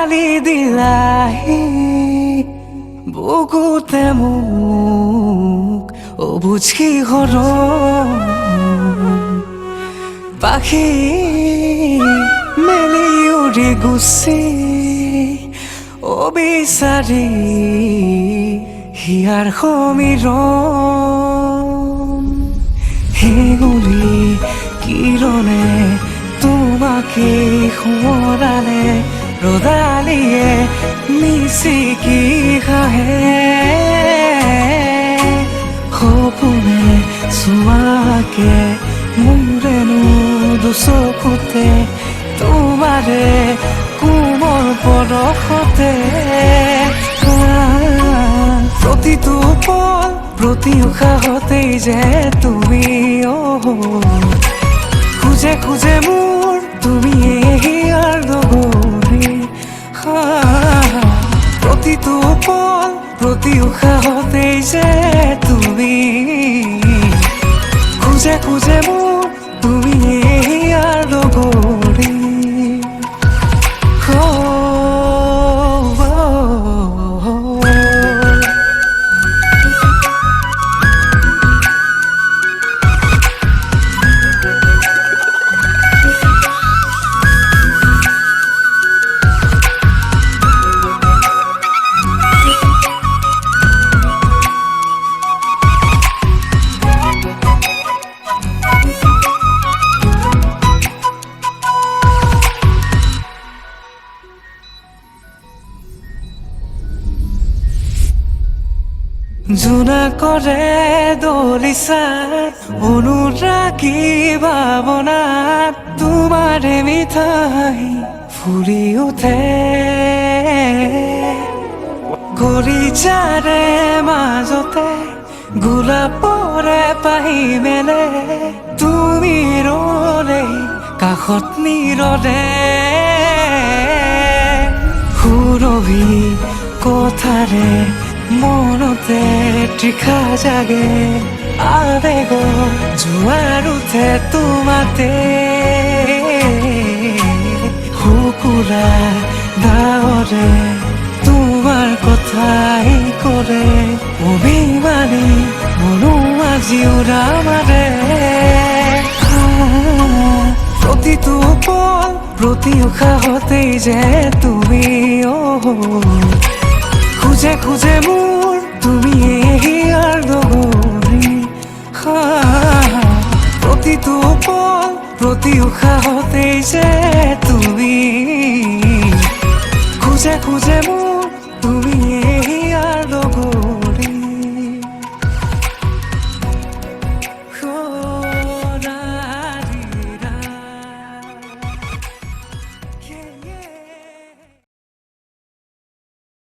গালি দিলাহি বুকুতে মোক অবুঝ কি হলো পাখি মেলি উৰি গুচি অবিচাৰি হিয়াৰ সমীৰণ হেঙুলি কিৰণে তোমাকে সোঁৱৰালে ৰ'দালিয়ে মিচিকি হাঁহে সপোনে চোৱাকে মোৰেনো দুচকুতে তোমাৰে কোমল পৰশতে প্ৰতিটো পল প্ৰতি উশাহতেই যে তুমি খুঁজে খুঁজে মোৰ তুমি হিয়াৰ লগৰী প্ৰতিটো পল প্ৰতি উশাহতেই যে তুমি খুঁজে খুঁজে মোৰ তুমি হিয়াৰ লগৰী জোনা কৰে দলিচাত অনুৰাগী ভাৱনাত তোমাৰে মিঠাই ফুলি উঠে গৰিজাৰে মাজতে গোলাপৰে পাহি মেলে তুমি ৰলে কাষত নীৰৱে সুৰভি কথাৰে মনতে তৃষা জাগে আবেগ জোৱাৰ উঠে তোমাতে শুকুৰা ডাৱৰে তোমাৰ কথাই কৰে অভিমানী মনো আজি উৰা মাৰে প্ৰতিটো পল প্ৰতি উশাহতেই যে তুমি খুঁজে খুঁজে মোৰ তুমি হিয়াৰ লগৰী প্ৰতিটো পল প্ৰতি উশাহতেই যে তুমি খুঁজে খুঁজে মোৰ